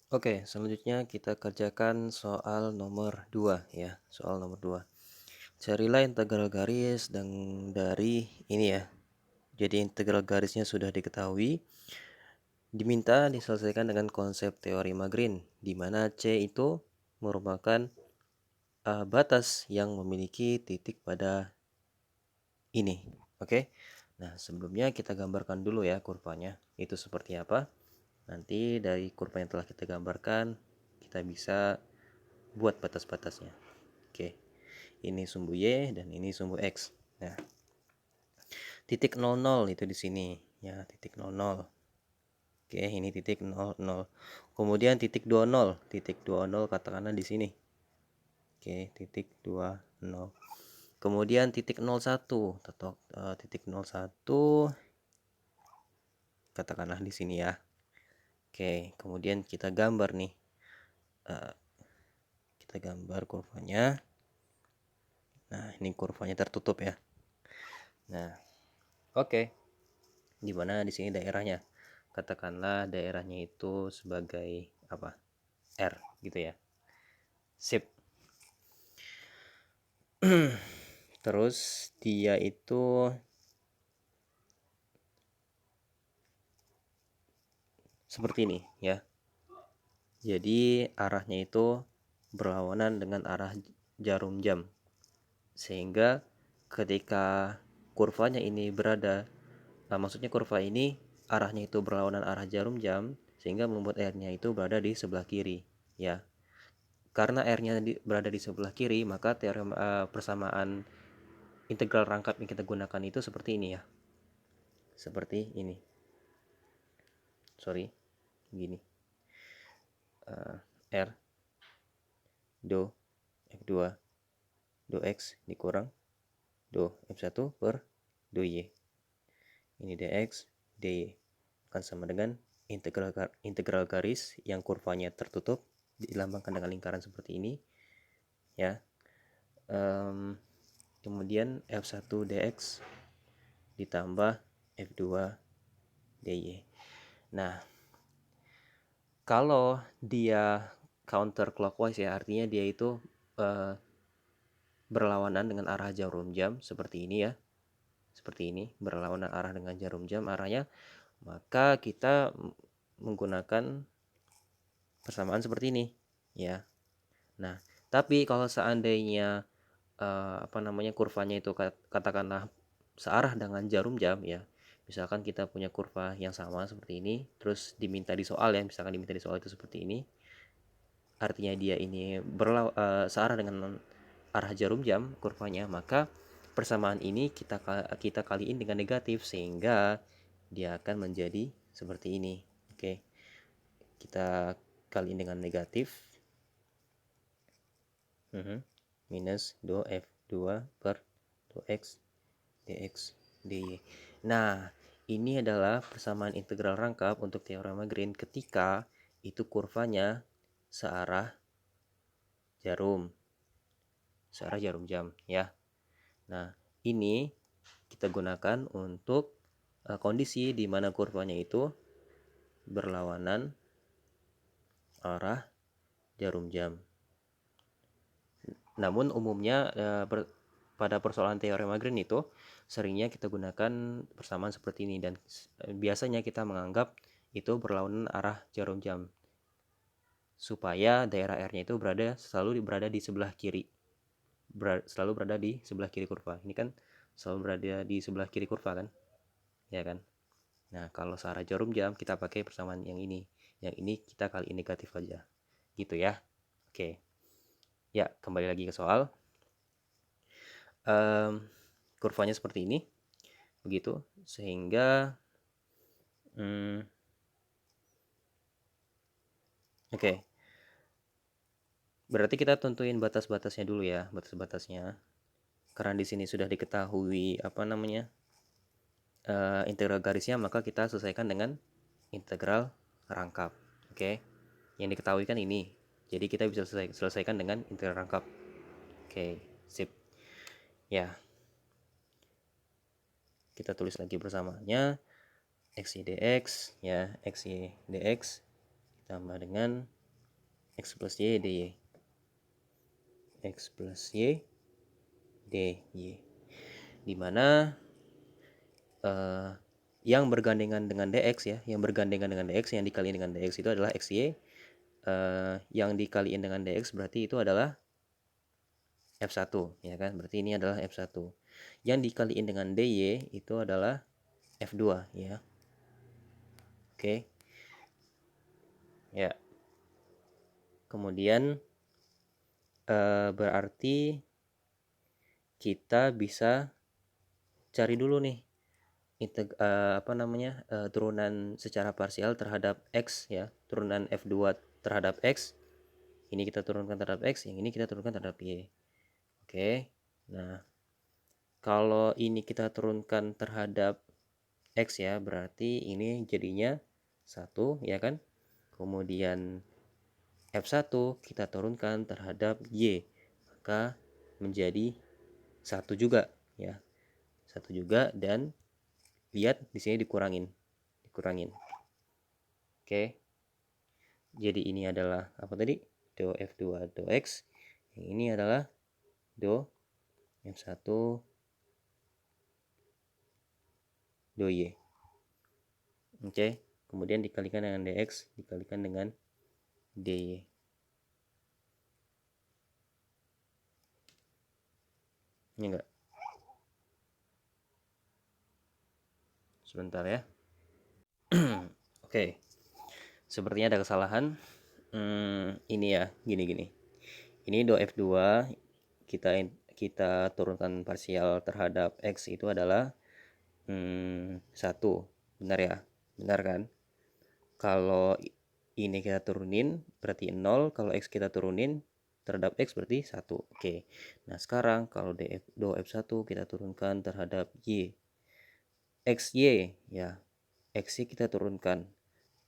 Oke, selanjutnya kita kerjakan soal nomor 2 ya, soal nomor 2. Carilah integral garis dan dari ini ya. Jadi integral garisnya sudah diketahui. Diminta diselesaikan dengan konsep teorema Green, di mana C itu merupakan batas yang memiliki titik pada ini. Oke. Nah, sebelumnya kita gambarkan dulu ya kurvanya. Itu seperti apa? Nanti dari kurva yang telah kita gambarkan, kita bisa buat batas-batasnya. Oke. Ini sumbu Y dan ini sumbu X. Nah, titik 00 itu di sini ya, titik 00. Oke, ini titik 00. Kemudian titik 20. Titik 20 katakanlah di sini. Oke, titik 20. Kemudian titik 01, titik 01 katakanlah di sini ya. Oke, kemudian kita gambar nih. Kita gambar kurvanya. Nah, ini kurvanya tertutup ya. Nah, oke. Di mana di sini daerahnya? Katakanlah daerahnya itu sebagai apa? R gitu ya. Sip. Terus dia itu seperti ini ya. Jadi arahnya itu berlawanan dengan arah jarum jam. Sehingga ketika kurvanya ini berada, maksudnya kurva ini arahnya itu berlawanan arah jarum jam, sehingga membuat R-nya itu berada di sebelah kiri ya. Karena R-nya berada di sebelah kiri, maka teorem persamaan integral rangkap yang kita gunakan itu seperti ini ya. Seperti ini. Sorry, gini. R do F2 do X dikurang do F1 per do Y. Ini dx dy akan sama dengan integral garis yang kurvanya tertutup dilambangkan dengan lingkaran seperti ini ya. Kemudian F1 dx ditambah F2 dy. Nah, kalau dia counter clockwise ya, artinya dia itu berlawanan dengan arah jarum jam seperti ini ya. Seperti ini, berlawanan arah dengan jarum jam arahnya, maka kita menggunakan persamaan seperti ini ya. Nah, tapi kalau seandainya kurvanya itu katakanlah searah dengan jarum jam ya. Misalkan kita punya kurva yang sama seperti ini, terus diminta di soal ya, misalkan diminta di soal itu seperti ini. Artinya dia ini searah dengan arah jarum jam kurvanya, maka persamaan ini kita kaliin dengan negatif sehingga dia akan menjadi seperti ini. Oke. Kita kaliin dengan negatif. Minus do F2 per do X dx dy. Nah, ini adalah persamaan integral rangkap untuk teorema Green ketika itu kurvanya searah jarum jam ya. Nah, ini kita gunakan untuk kondisi di mana kurvanya itu berlawanan arah jarum jam. Namun umumnya pada persoalan teorema Green itu seringnya kita gunakan persamaan seperti ini, dan biasanya kita menganggap itu berlawanan arah jarum jam supaya daerah R-nya itu selalu berada di sebelah kiri. Selalu berada di sebelah kiri kurva. Ini kan selalu berada di sebelah kiri kurva kan? Ya kan? Nah, kalau searah jarum jam kita pakai persamaan yang ini. Yang ini kita kali negatif aja. Gitu ya. Oke. Ya, kembali lagi ke soal. Kurvanya seperti ini. Begitu. Sehingga oke. Berarti kita tentuin batas-batasnya dulu ya, batas-batasnya. Karena di sini sudah diketahui integral garisnya, maka kita selesaikan dengan integral rangkap. Oke. Yang diketahui kan ini. Jadi kita bisa selesaikan dengan integral rangkap. Oke, sip. Ya. Kita tulis lagi bersamaannya. X y dx ya, X y dx ditambah dengan X plus Y dy. X plus Y dy. Dimana yang bergandengan dengan dx ya, yang bergandengan dengan dx, yang dikaliin dengan dx itu adalah xy. Yang dikaliin dengan dx berarti itu adalah F1 ya kan, berarti ini adalah F1. Yang dikaliin dengan dy itu adalah F2 ya. Oke. Ya. Kemudian berarti kita bisa cari dulu nih turunan secara parsial terhadap x ya, turunan F2 terhadap x. Ini kita turunkan terhadap x, yang ini kita turunkan terhadap y. Oke. Nah, kalau ini kita turunkan terhadap x ya, berarti ini jadinya 1 ya kan. Kemudian F1 kita turunkan terhadap y, maka menjadi 1 juga ya. 1 juga, dan lihat di sini dikurangin. Oke. Jadi ini adalah apa tadi? Do F2 do X. Yang ini adalah do F1 do Y. Oke. Kemudian dikalikan dengan dx, dikalikan dengan dy. Ini enggak? Sebentar ya. Oke. Sepertinya ada kesalahan. Ini ya, gini. Ini do F2 kita turunkan parsial terhadap X itu adalah 1. Benar ya? Benar kan? Kalau ini kita turunin berarti 0, kalau X kita turunin terhadap X berarti 1. Oke. Nah, sekarang kalau do F1 kita turunkan terhadap Y. XY ya. XY kita turunkan.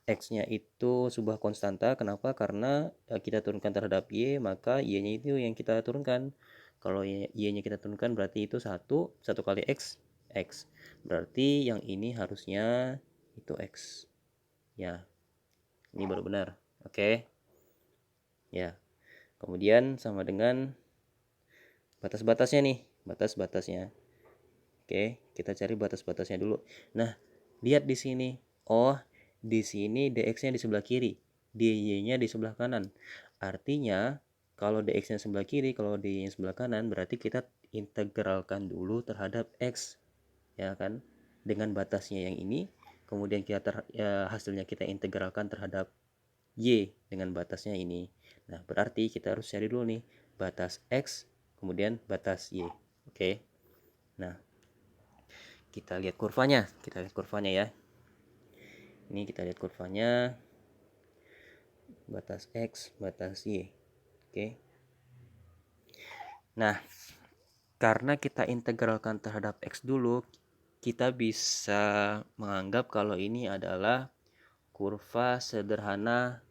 X-nya itu sebuah konstanta. Kenapa? Karena kita turunkan terhadap Y, maka Y-nya itu yang kita turunkan. Kalau Y-nya kita turunkan berarti itu 1 kali X. Berarti yang ini harusnya itu X. Ya, ini baru benar. Oke. Ya. Kemudian sama dengan batas-batasnya nih. Batas-batasnya. Oke, kita cari batas-batasnya dulu. Nah, lihat di sini. Oh, di sini dx-nya di sebelah kiri, dy-nya di sebelah kanan. Artinya, kalau dx-nya sebelah kiri, kalau dy-nya sebelah kanan, berarti kita integralkan dulu terhadap x, ya kan? Dengan batasnya yang ini, kemudian hasilnya kita integralkan terhadap y dengan batasnya ini. Nah, berarti kita harus cari dulu nih batas x, kemudian batas y. Oke. Nah, kita lihat kurvanya ya. Ini kita lihat kurvanya, batas x, batas y. Oke. Nah, karena kita integralkan terhadap x dulu, kita bisa menganggap kalau ini adalah kurva sederhana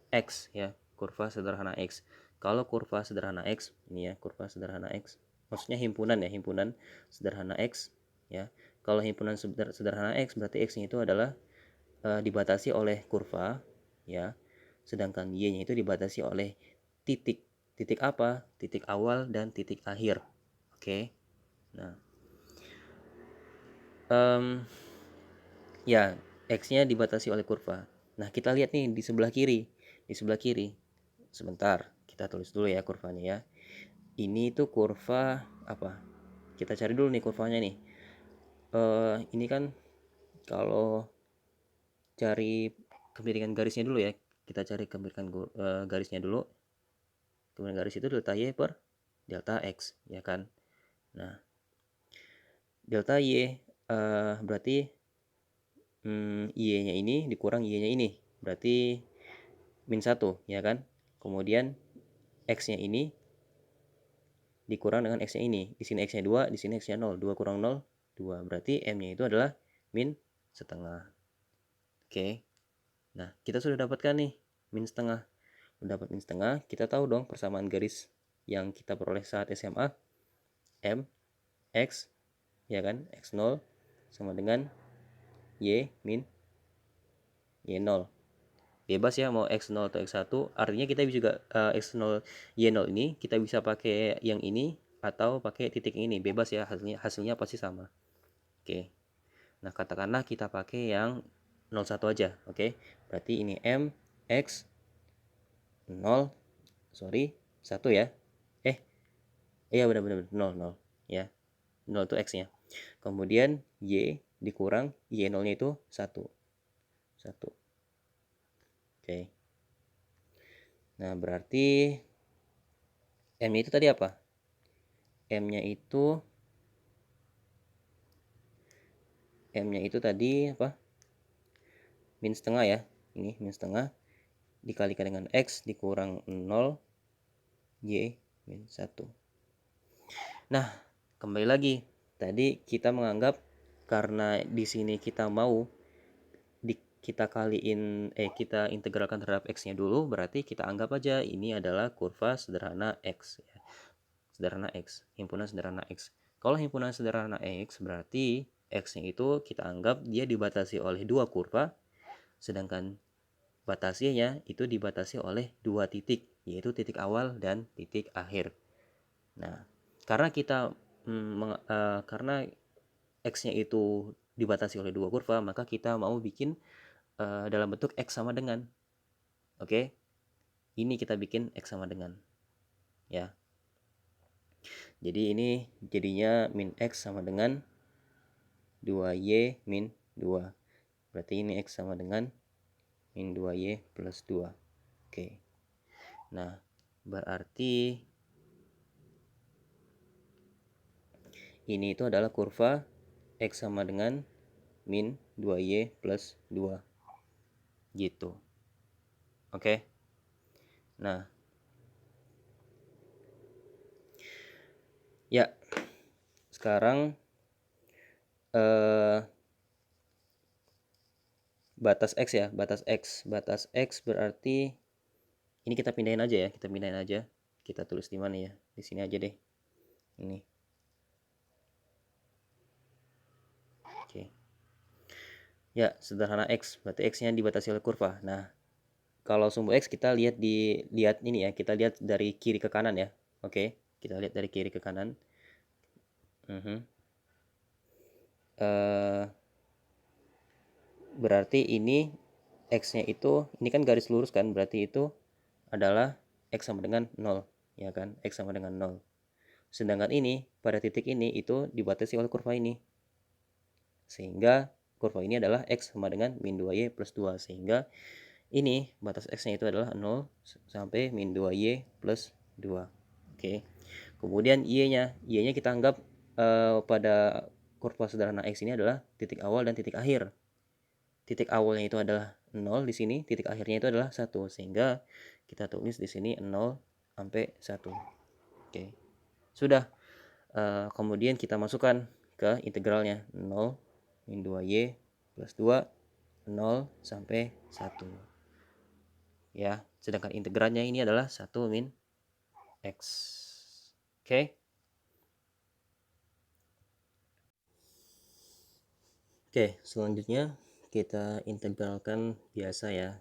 x ya, kurva sederhana x. Kalau kurva sederhana x, ini ya, kurva sederhana x, maksudnya himpunan sederhana x ya. Kalau himpunan sederhana x berarti x-nya itu adalah dibatasi oleh kurva ya, sedangkan y-nya itu dibatasi oleh titik. Titik apa? Titik awal dan titik akhir. Oke. Nah, ya, x-nya dibatasi oleh kurva. Nah, kita lihat nih di sebelah kiri. Sebentar, kita tulis dulu ya kurvanya ya. Ini tuh kurva apa? Kita cari dulu nih kurvanya nih. Ini kan kalau cari kemiringan garisnya dulu ya. Kita cari kemiringan garisnya dulu. Kemudian garis itu delta y per delta x, ya kan? Nah, delta y berarti y-nya ini dikurang y-nya ini. Berarti min 1, ya kan? Kemudian x-nya ini dikurang dengan x-nya ini. Di sini x-nya 2, di sini x-nya 0. 2 kurang 0, 2. Berarti m-nya itu adalah min setengah. Oke. Nah, kita sudah dapatkan nih min setengah. Mendapat min setengah, kita tahu dong persamaan garis yang kita peroleh saat SMA. M x, ya kan, x0 sama dengan y min y0. bebas ya mau X0 atau X1. Artinya kita juga X0 Y0 ini kita bisa pakai yang ini atau pakai titik ini, bebas ya, hasilnya pasti sama. Oke. Nah, katakanlah kita pakai yang 01 aja, oke. Berarti ini M X 0, sorry, 1 ya. Iya benar-benar 0 0 ya. 0 itu X-nya. Kemudian Y dikurang Y0-nya itu 1. 1. Oke. Nah, berarti M-nya itu tadi apa? M-nya itu tadi apa? Min setengah ya. Ini min setengah dikalikan dengan X dikurang 0 Y min 1. Nah, kembali lagi. Tadi kita menganggap karena di sini kita mau kita integralkan terhadap X-nya dulu, berarti kita anggap aja ini adalah kurva sederhana X ya. Sederhana X, himpunan sederhana X. Kalau himpunan sederhana X berarti X-nya itu kita anggap dia dibatasi oleh dua kurva, sedangkan batasinya itu dibatasi oleh dua titik, yaitu titik awal dan titik akhir. Nah, karena X-nya itu dibatasi oleh dua kurva, maka kita mau bikin dalam bentuk X sama dengan. Oke, ini kita bikin X sama dengan. Ya, jadi ini jadinya min X sama dengan 2Y min 2. Berarti ini X sama dengan min 2Y plus 2. Oke. Nah, berarti ini itu adalah kurva X sama dengan min 2Y plus 2. Gitu. Oke. Nah. Ya. Sekarang batas X ya, batas X berarti ini kita pindahin aja ya, kita tulis di mana ya, di sini aja deh, ini. Oke ya, sederhana X berarti X-nya dibatasi oleh kurva. Nah, kalau sumbu X kita lihat ini ya, kita lihat dari kiri ke kanan ya. Oke, kita lihat dari kiri ke kanan. Berarti ini X-nya itu, ini kan garis lurus kan, berarti itu adalah X sama dengan 0 ya kan, X sama dengan 0. Sedangkan ini pada titik ini itu dibatasi oleh kurva ini, sehingga kurva ini adalah X sama dengan min 2Y plus 2, sehingga ini batas X-nya itu adalah 0 sampai min 2Y plus 2. Oke. Kemudian Y-nya kita anggap pada kurva sederhana X ini adalah titik awal dan titik akhir. Titik awalnya itu adalah 0 di sini, titik akhirnya itu adalah 1, sehingga kita tulis di sini 0 sampai 1. Oke. Sudah. Kemudian kita masukkan ke integralnya 0 min 2Y plus 2, 0 sampai 1. Ya, sedangkan integralnya ini adalah 1 min X. Oke. Oke, selanjutnya kita integralkan biasa ya.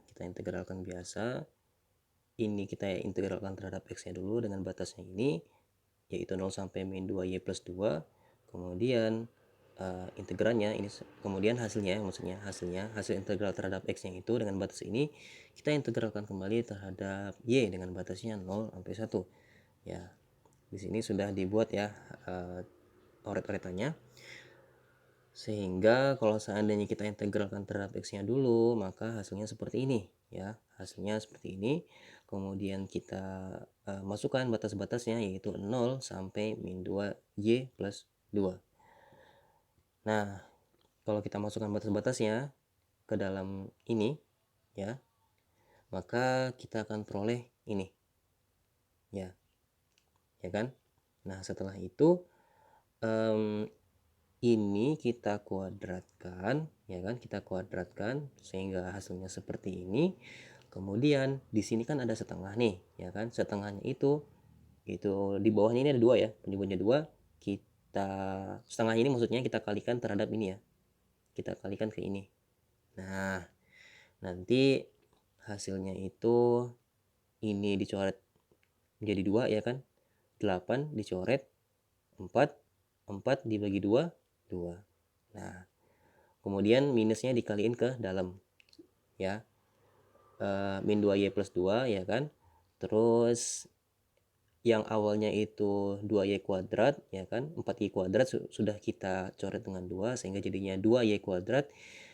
Ini kita integralkan terhadap X-nya dulu dengan batasnya ini, yaitu 0 sampai min 2Y plus 2. Kemudian integralnya ini, kemudian hasil integral terhadap X-nya itu dengan batas ini kita integralkan kembali terhadap Y dengan batasnya 0 sampai 1. Ya, di sini sudah dibuat ya oret-oretannya, sehingga kalau seandainya kita integralkan terhadap X-nya dulu, maka hasilnya seperti ini ya, kemudian kita masukkan batas-batasnya, yaitu 0 sampai min 2Y plus 2. Nah, kalau kita masukkan batas-batasnya ke dalam ini ya, maka kita akan peroleh ini ya kan. Nah, setelah itu ini kita kuadratkan ya kan, sehingga hasilnya seperti ini. Kemudian di sini kan ada setengah nih ya kan, setengahnya itu di bawahnya ini ada 2 ya, penyebutnya 2, kita setengah ini maksudnya kita kalikan terhadap ini ya, kita kalikan ke ini. Nah, nanti hasilnya itu ini dicoret menjadi 2 ya kan. 8 dicoret 4, 4 dibagi 2, 2. Nah, kemudian minusnya dikaliin ke dalam ya. Min 2y plus 2 ya kan. Terus yang awalnya itu 2y kuadrat ya kan, 4y kuadrat sudah kita coret dengan 2 sehingga jadinya 2y kuadrat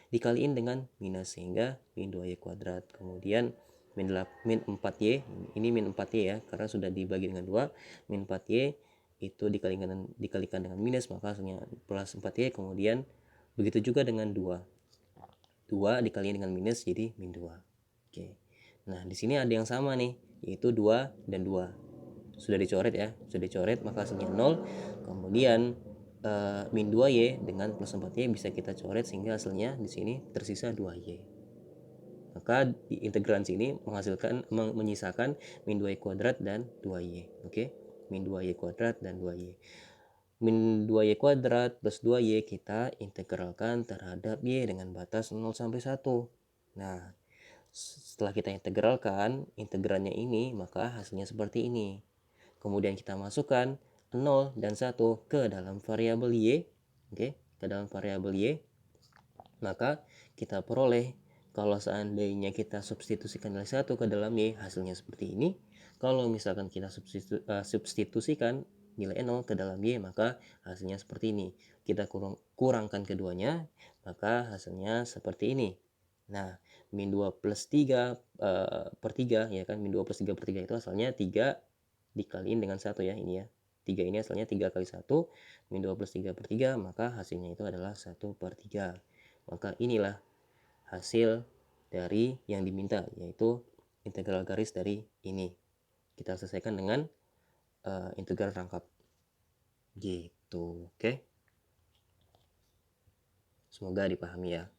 dikaliin dengan minus sehingga min 2y kuadrat. Kemudian min 4y, ini min 4y ya karena sudah dibagi dengan 2, min 4y itu dikalikan dengan minus maka hasilnya plus 4y. Kemudian begitu juga dengan 2 dikaliin dengan minus jadi min 2. Oke. Nah, di sini ada yang sama nih, yaitu 2 dan 2. Sudah dicoret ya, sudah dicoret maka hasilnya 0. Kemudian min 2y dengan plus 4y bisa kita coret sehingga hasilnya di sini tersisa 2y. Maka di integran sini menyisakan min 2y kuadrat dan 2y. Oke, min 2y kuadrat dan 2y. Min 2y kuadrat plus 2y kita integralkan terhadap y dengan batas 0 sampai 1. Nah, setelah kita integralkan integrannya ini, maka hasilnya seperti ini. Kemudian kita masukkan 0 dan 1 ke dalam variabel y. Oke, ke dalam variabel y. Maka kita peroleh kalau seandainya kita substitusikan nilai 1 ke dalam y, hasilnya seperti ini. Kalau misalkan kita substitusikan nilai 0 ke dalam y, maka hasilnya seperti ini. Kita kurangkan keduanya, maka hasilnya seperti ini. Nah, min 2 plus 3 per 3 ya kan, min 2 plus 3 per 3 itu asalnya 3 dikaliin dengan 1 ya, ini ya. 3 ini asalnya 3 kali 1, min 2 plus 3 per 3, maka hasilnya itu adalah 1 per 3. Maka inilah hasil dari yang diminta, yaitu integral garis dari ini. Kita selesaikan dengan integral rangkap. Gitu, oke? Semoga dipahami ya.